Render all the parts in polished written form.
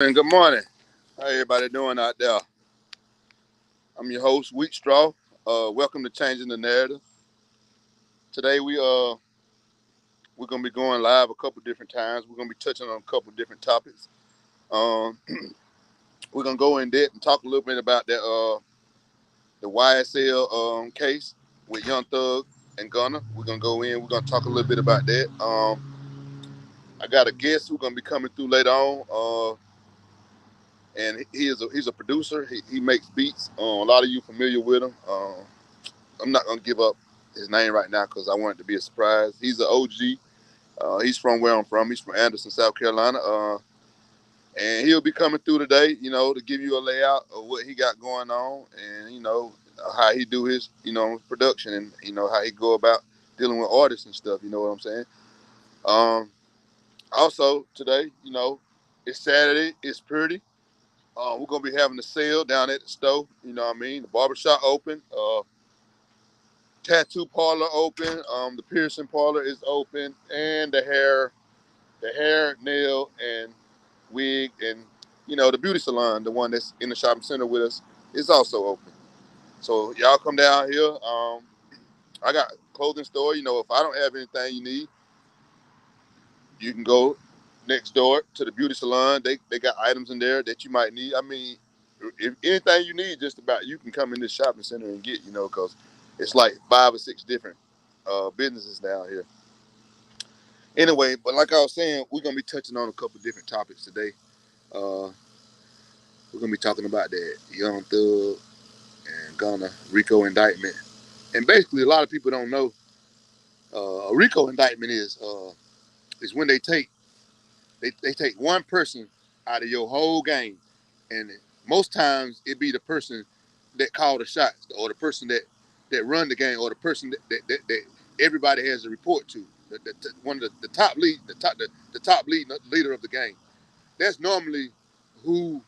And good morning. How everybody doing out there? I'm your host, Weetstraw. Welcome to Changing the Narrative. Today we're gonna be going live a couple different times. We're gonna be touching on a couple different topics. Um, we're gonna go in depth and talk a little bit about the YSL case with Young Thug and Gunna. We're gonna go in. We're gonna talk a little bit about that. I got a guest who's gonna be coming through later on. And he's a producer. He makes beats. A lot of you familiar with him. I'm not gonna give up his name right now because I want it to be a surprise. He's an OG. He's from where I'm from. He's from Anderson, South Carolina. And he'll be coming through today, to give you a layout of what he got going on, and how he do his, production, and how he go about dealing with artists and stuff. You know what I'm saying? Um, Also today, it's Saturday. It's pretty. We're gonna be having a sale down at the store. You know what I mean? The barbershop open. Tattoo parlor open. The piercing parlor is open, and the hair, nail, and wig, and the beauty salon, the one that's in the shopping center with us, is also open. So y'all come down here. I got a clothing store. If I don't have anything you need, you can go next door to the beauty salon. They got items in there that you might need. I mean, if anything you need, just about you can come in this shopping center and get. Because it's like 5 or 6 different businesses down here. Anyway, but like I was saying, we're gonna be touching on a couple different topics today. Uh, we're gonna be talking about that Young Thug and Gunna Rico indictment, and basically a lot of people don't know a Rico indictment is when they take one person out of your whole game, and most times it be the person that called the shots, or the person that run the game, or the person that everybody has a report to. One of the top lead, the top leader of the game. That's normally who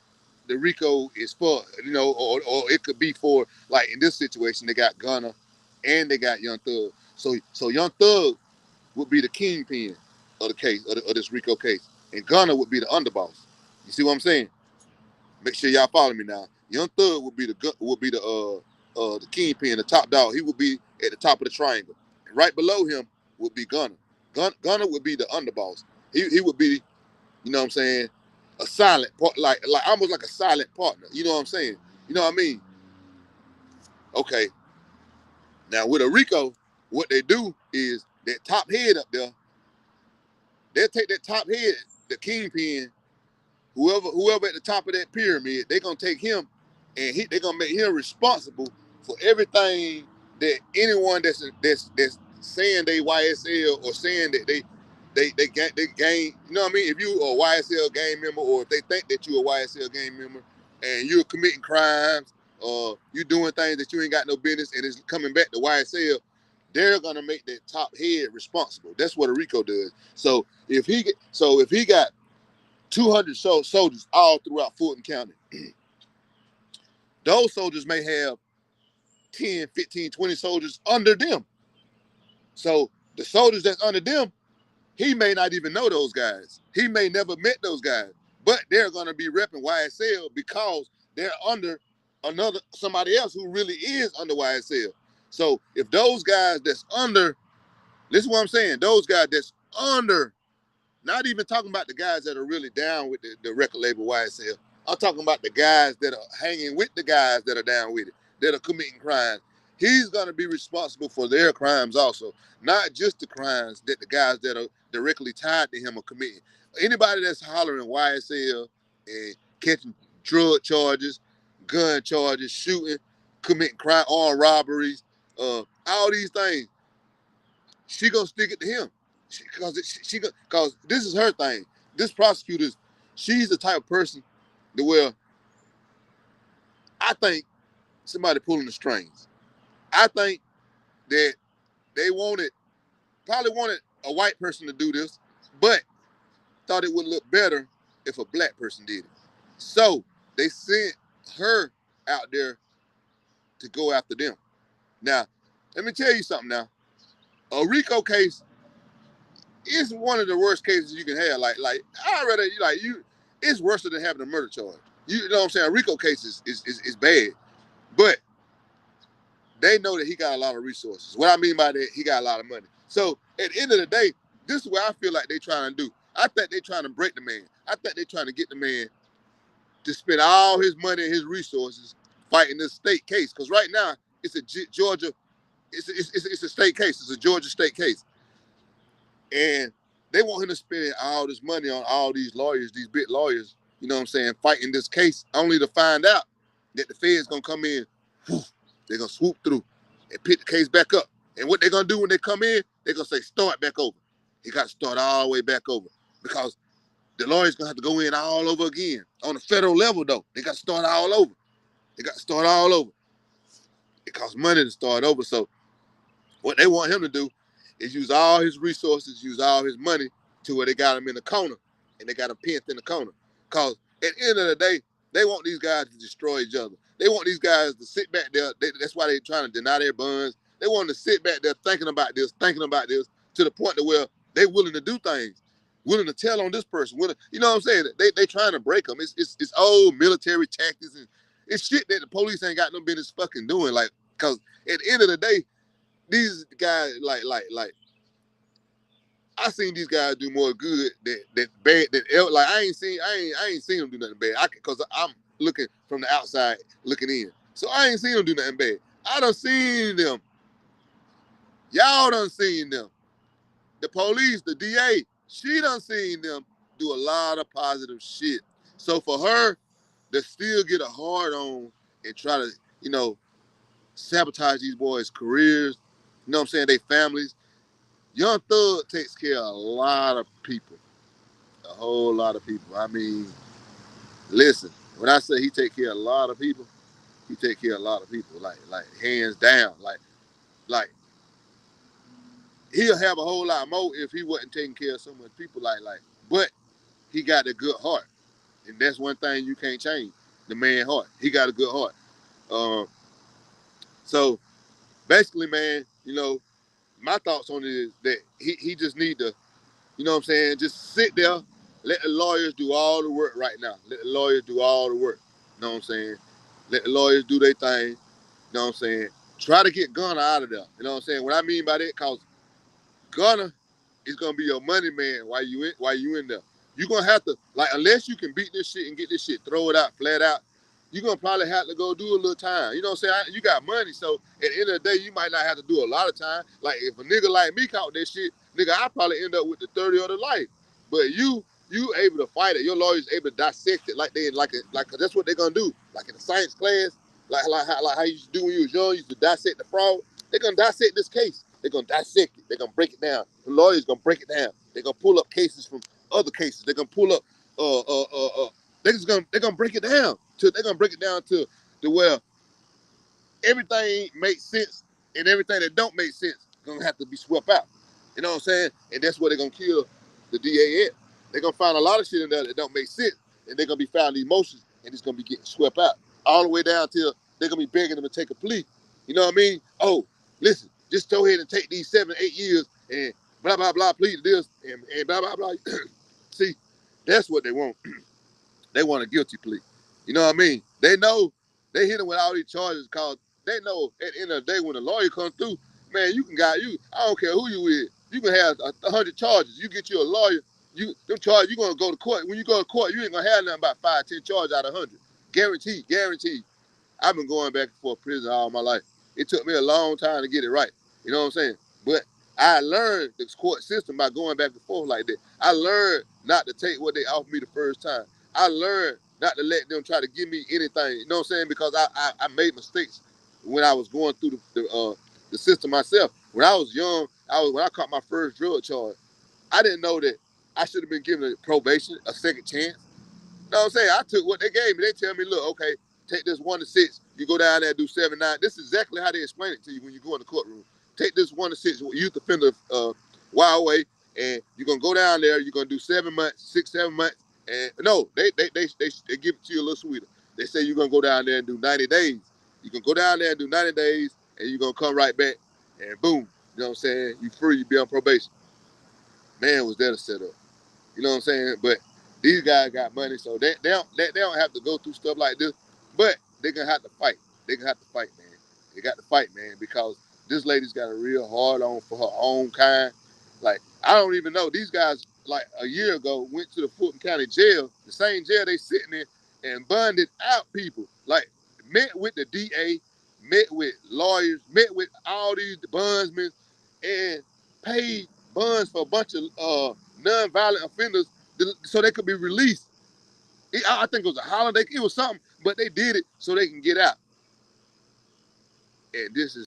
the Rico is for, or it could be for, like in this situation, they got Gunna and they got Young Thug. So Young Thug would be the kingpin of the case, of this Rico case, and Gunna would be the underboss. You see what I'm saying? Make sure y'all follow me now. Young Thug would be the kingpin, the top dog. He would be at the top of the triangle. And right below him would be Gunna. Gunna would be the underboss. He would be, you know what I'm saying, a silent part, like almost like a silent partner. You know what I'm saying? You know what I mean? Okay. Now with a Rico, what they do is that top head up there, they'll take that top head, the kingpin, whoever at the top of that pyramid, they're gonna take him, and they're gonna make him responsible for everything that anyone that's saying they YSL, or saying that they gain. You know what I mean? If you are a YSL gang member, or if they think that you're a YSL gang member and you're committing crimes, or you doing things that you ain't got no business, and it's coming back to YSL, they're gonna make that top head responsible. That's what a Rico does. So if he got 200 soldiers all throughout Fulton County, those soldiers may have 10, 15, 20 soldiers under them. So the soldiers that's under them, he may not even know those guys. He may never met those guys, but they're going to be repping YSL because they're under somebody else who really is under YSL. So if those guys that's under, listen to what I'm saying, those guys that's under, not even talking about the guys that are really down with the record label YSL. I'm talking about the guys that are hanging with the guys that are down with it, that are committing crimes. He's going to be responsible for their crimes also, not just the crimes that the guys that are directly tied to him are committing. Anybody that's hollering YSL and catching drug charges, gun charges, shooting, committing crime, armed robberies, all these things, she gonna stick it to him, because this is her thing. This prosecutor, she's the type of person that, well, I think somebody pulling the strings. I think that they probably wanted a white person to do this, but thought it would look better if a black person did it. So they sent her out there to go after them. Now, let me tell you something now. A Rico case is one of the worst cases you can have. Like I rather, like you. it's worse than having a murder charge. You know what I'm saying? A Rico case is bad, but they know that he got a lot of resources. What I mean by that, he got a lot of money. So at the end of the day, this is what I feel like they trying to do. I think they trying to break the man. I think they trying to get the man to spend all his money and his resources fighting this state case. Because right now, it's a Georgia, it's a state case. It's a Georgia state case. And they want him to spend all this money on all these lawyers, these big lawyers, you know what I'm saying, fighting this case, only to find out that the feds gonna come in, whew, they're gonna swoop through and pick the case back up. And what they're gonna do when they come in, they're gonna say, start back over. He got to start all the way back over. Because the lawyer's gonna have to go in all over again. On the federal level, though, they got to start all over. They got to start all over. It costs money to start over. So what they want him to do is use all his resources, use all his money to where they got him in the corner, and they got him pinned in the corner. Because at the end of the day, they want these guys to destroy each other. They want these guys to sit back there. That's why they're trying to deny their bonds. They want them to sit back there thinking about this, to the point to where they're willing to do things, willing to tell on this person. You know what I'm saying? They trying to break them. It's old military tactics, and it's shit that the police ain't got no business fucking doing. Like, because at the end of the day, these guys, like, I seen these guys do more good than bad than like I ain't seen them do nothing bad. Cause I'm looking from the outside looking in, so I ain't seen them do nothing bad. I done seen them. Y'all done seen them. The police, the DA, she done seen them do a lot of positive shit. So for her to still get a hard on and try to, you know, sabotage these boys' careers, you know what I'm saying, they families. Young Thug takes care of a lot of people, a whole lot of people. I mean, listen, when I say he take care of a lot of people, he take care of a lot of people, like hands down. Like he'll have a whole lot more if he wasn't taking care of so much people, but he got a good heart. And that's one thing you can't change, the man heart. He got a good heart. Um, so basically, man, you know, my thoughts on it is that he just need to, you know what I'm saying? Just sit there, let the lawyers do all the work right now. Let the lawyers do all the work. You know what I'm saying? Let the lawyers do their thing. You know what I'm saying? Try to get Gunna out of there. You know what I'm saying? What I mean by that, cause Gunna is gonna be your money man while you in there. You're gonna have to, like, unless you can beat this shit and get this shit, throw it out, flat out, you're gonna probably have to go do a little time. You know what I'm saying? You got money, so at the end of the day, you might not have to do a lot of time. Like if a nigga like me caught that shit, nigga, I probably end up with the 30 or the life. But you able to fight it. Your lawyer's able to dissect it like cause that's what they're gonna do. Like in a science class, like how you used to do when you was young, you used to dissect the fraud. They're gonna dissect this case. They're gonna dissect it. They're gonna break it down. The lawyer's gonna break it down. They're gonna pull up cases from other cases. They're gonna pull up they're gonna break it down to where everything makes sense and everything that don't make sense gonna have to be swept out. You know what I'm saying? And that's where they're gonna kill the DA at. They're gonna find a lot of shit in there that don't make sense, and they're gonna be finding emotions, and it's gonna be getting swept out all the way down till they're gonna be begging them to take a plea. You know what I mean? Oh, listen, just go ahead and take these 7, 8 years and blah blah blah, plead to this and blah blah blah. See, that's what they want. They want a guilty plea. You know what I mean? They know they hit them with all these charges because they know at the end of the day when the lawyer comes through, man, I don't care who you is. You can have 100 charges. You get you a lawyer, them charges, you're gonna go to court. When you go to court, you ain't gonna have nothing about 5, 10 charges out of 100. Guaranteed, guaranteed. I've been going back and forth prison all my life. It took me a long time to get it right. You know what I'm saying? But I learned the court system by going back and forth like that. I learned not to take what they offered me the first time. I learned not to let them try to give me anything. You know what I'm saying? Because I made mistakes when I was going through the system myself. When I was young, when I caught my first drug charge, I didn't know that I should have been given a probation, a second chance. You know what I'm saying? I took what they gave me. They tell me, look, okay, take this 1 to 6. You go down there and do 7, 9. This is exactly how they explain it to you when you go in the courtroom. Take this 1 to 6 youth offender wild way, and you're gonna go down there. You're gonna do 7 months, 6, 7 months, and no, they give it to you a little sweeter. They say you're gonna go down there and do 90 days. You can go down there and do 90 days, and you're gonna come right back, and boom, you know what I'm saying? You free, you be on probation. Man, was that a setup? You know what I'm saying? But These guys got money, so they don't have to go through stuff like this. But they gonna have to fight. They gonna have to fight, man. They got to fight, man, because this lady's got a real hard on for her own kind. Like, I don't even know. These guys, like a year ago, went to the Fulton County Jail, the same jail they sitting in, and bonded out people. Like, met with the DA, met with lawyers, met with all these bondsmen, and paid bonds for a bunch of non-violent offenders so they could be released. I think it was a holiday. It was something, but they did it so they can get out. And this is